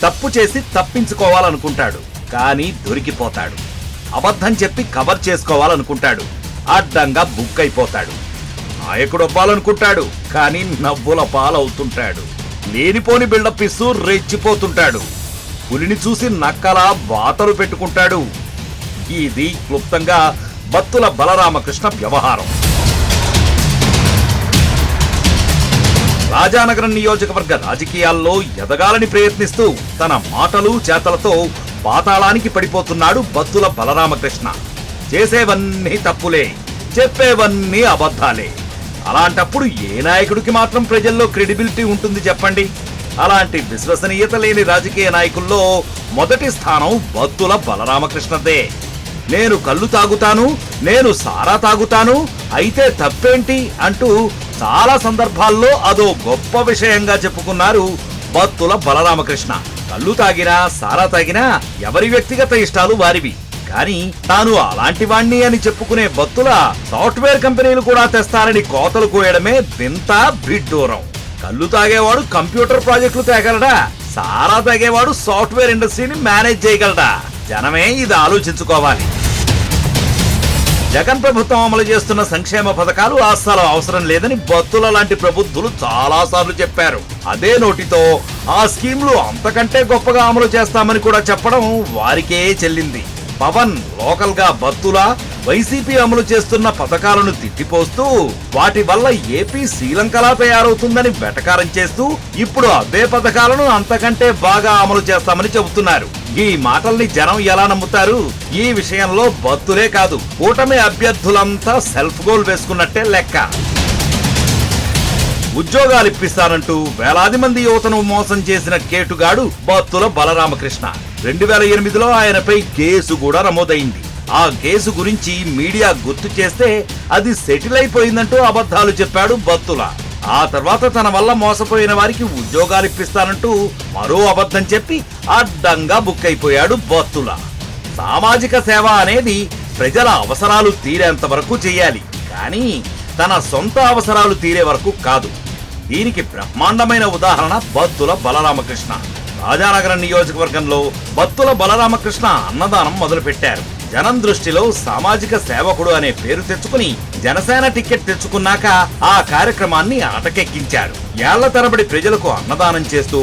తప్పు చేసి తప్పించుకోవాలనుకుంటాడు, కానీ దొరికిపోతాడు. అబద్ధం చెప్పి కవర్ చేసుకోవాలనుకుంటాడు, అడ్డంగా బుక్ అయిపోతాడు. నాయకుడు అవ్వాలనుకుంటాడు, కానీ నవ్వుల పాలవుతుంటాడు. లేనిపోని బిల్డప్ ఇస్తూ రెచ్చిపోతుంటాడు. పులిని చూసి నక్కలా వాతలు పెట్టుకుంటాడు. ఇది క్లుప్తంగా బత్తుల బలరామకృష్ణ వ్యవహారం. రాజానగరం నియోజకవర్గ రాజకీయాల్లో ఎదగాలని ప్రయత్నిస్తూ తన మాటలు చేతలతో పాతాళానికి పడిపోతున్నాడు బత్తుల బలరామకృష్ణ. చేసేవన్నీ తప్పులే, చెప్పేవన్నీ అబద్ధాలే. అలాంటప్పుడు ఏ నాయకుడికి మాత్రం ప్రజల్లో క్రెడిబిలిటీ ఉంటుంది చెప్పండి? అలాంటి విశ్వసనీయత లేని రాజకీయ నాయకుల్లో మొదటి స్థానం బత్తుల బలరామకృష్ణదే. నేను కళ్ళు తాగుతాను, నేను సారా తాగుతాను, అయితే తప్పేంటి అంటూ చాలా సందర్భాల్లో అదో గొప్ప విషయంగా చెప్పుకున్నారు బత్తుల బలరామకృష్ణ. కళ్ళు తాగినా సారా తాగినా ఎవరి వ్యక్తిగత ఇష్టాలు వారివి. కానీ తాను అలాంటి వాణ్ణి అని చెప్పుకునే బత్తుల సాఫ్ట్వేర్ కంపెనీలు కూడా తెస్తారని కోతలు కోయడమే వింత విడ్డూరం. కళ్ళు తాగేవాడు కంప్యూటర్ ప్రాజెక్టులు తేగలడా? సారా తాగేవాడు సాఫ్ట్వేర్ ఇండస్ట్రీని మేనేజ్ చేయగలడా? జనమే ఇది ఆలోచించుకోవాలి. జగన్ ప్రభుత్వం అమలు చేస్తున్న సంక్షేమ పథకాలు అస్సలు అవసరం లేదని బత్తుల లాంటి ప్రబుద్ధులు చాలా సార్లు చెప్పారు. అదే నోటితో ఆ స్కీమ్లు అంతకంటే గొప్పగా అమలు చేస్తామని కూడా చెప్పడం వారికే చెల్లింది. పవన్ లోకల్ గా బత్తుల వైసీపీ అమలు చేస్తున్న పథకాలను తిట్టిపోస్తూ వాటి వల్ల ఏపీ శ్రీలంకలా తయారవుతుందని వెటకారం చేస్తూ ఇప్పుడు అవే పథకాలను అంతకంటే బాగా అమలు చేస్తామని చెబుతున్నారు. ఈ మాటల్ని జనం ఎలా నమ్ముతారు? ఈ విషయంలో బత్తులే కాదు, కూటమి అభ్యర్థులంతా సెల్ఫ్ గోల్ వేసుకున్నట్టే లెక్క. ఉద్యోగాలు ఇప్పిస్తానంటూ వేలాది మంది యువతను మోసం చేసిన కేటుగాడు బత్తుల బలరామకృష్ణ. 2008లో ఆయనపై కేసు కూడా నమోదైంది. ఆ కేసు గురించి మీడియా గుర్తు చేస్తే అది సెటిల్ అయిపోయిందంటూ అబద్ధాలు చెప్పాడు బత్తుల. ఆ తర్వాత తన వల్ల మోసపోయిన వారికి ఉద్యోగాలు ఇప్పిస్తానంటూ మరో అబద్ధం చెప్పి అడ్డంగా బుక్ అయిపోయాడు బత్తుల. సామాజిక సేవ అనేది ప్రజల అవసరాలు తీరేంత వరకు చేయాలి, కానీ తన సొంత అవసరాలు తీరే వరకు కాదు. దీనికి బ్రహ్మాండమైన ఉదాహరణ బత్తుల బలరామకృష్ణ. రాజానగరం నియోజకవర్గంలో బత్తుల బలరామకృష్ణ అన్నదానం మొదలుపెట్టారు. జనం దృష్టిలో సామాజిక సేవకుడు అనే పేరు తెచ్చుకుని జనసేన టికెట్ తెచ్చుకున్నాక ఆ కార్యక్రమాన్ని ఆటకెక్కించారు. ఏళ్ల తరబడి ప్రజలకు అన్నదానం చేస్తూ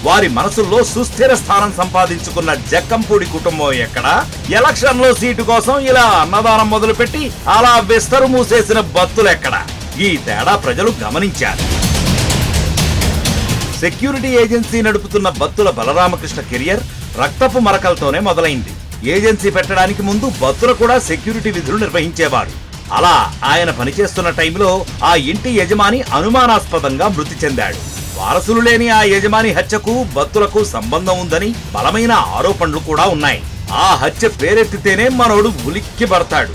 వారి మనసుల్లో సుస్థిర స్థానం సంపాదించుకున్న జక్కంపూడి కుటుంబం ఎక్కడ ఎలక్షన్ లో సీటు కోసం ఇలా అన్నదానం మొదలుపెట్టి అలా విస్తరు మూసేసిన బత్తులెక్కడ? ఈ తేడా ప్రజలు గమనించారు. సెక్యూరిటీ ఏజెన్సీ నడుపుతున్న బత్తుల బలరామకృష్ణ కెరియర్ రక్తపు మరకలతోనే మొదలైంది. ఏజెన్సీ పెట్టడానికి ముందు బత్తుల కూడా సెక్యూరిటీ విధులు నిర్వహించేవారు. అలా ఆయన పనిచేస్తున్న టైంలో ఆ ఇంటి యజమాని అనుమానాస్పదంగా మృతి చెందాడు. వారసులు లేని ఆ యజమాని హత్యకు బత్తులకు సంబంధం ఉందని బలమైన ఆరోపణలు కూడా ఉన్నాయి. ఆ హత్య పేరెత్తితేనే మనోడు ఉలిక్కి పడతాడు.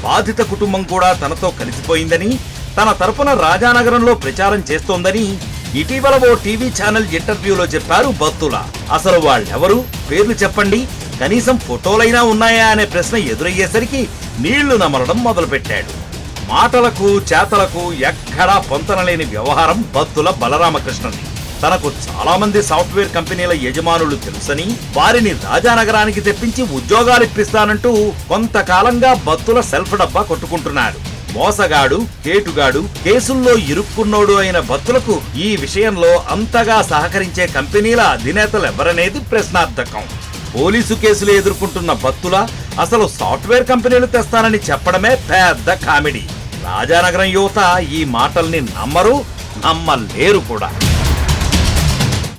బాధిత కుటుంబం కూడా తనతో కలిసిపోయిందని, తన తరపున రాజానగరంలో ప్రచారం చేస్తోందని ఇటీవల ఓ టీవీ ఛానల్ ఇంటర్వ్యూలో చెప్పారు బత్తుల. అసలు వాళ్ళెవరు? పేర్లు చెప్పండి, కనీసం ఫోటోలైనా ఉన్నాయా అనే ప్రశ్న ఎదురయ్యేసరికి నీళ్లు నమలడం మొదలుపెట్టాడు. మాటలకు చేతలకు ఎక్కడా పొంతనలేని వ్యవహారం బత్తుల బలరామకృష్ణది. తనకు చాలా మంది సాఫ్ట్వేర్ కంపెనీల యజమానులు తెలుసని వారిని రాజానగరానికి తెప్పించి ఉద్యోగాలు ఇప్పిస్తానంటూ కొంతకాలంగా బత్తుల సెల్ఫ్ డబ్బా కొట్టుకుంటున్నాడు. మోసగాడు, కేటుగాడు, కేసుల్లో ఇరుక్కున్నోడు అయిన బత్తులకు ఈ విషయంలో అంతగా సహకరించే కంపెనీల అధినేతలెవరనేది ప్రశ్నార్థకం. పోలీసు కేసులు ఎదుర్కొంటున్న బత్తుల అసలు సాఫ్ట్వేర్ కంపెనీలు తెస్తానని చెప్పడమే పెద్ద కామెడీ. రాజానగరం యువత ఈ మాటల్ని నమ్మరు, నమ్మలేరు కూడా.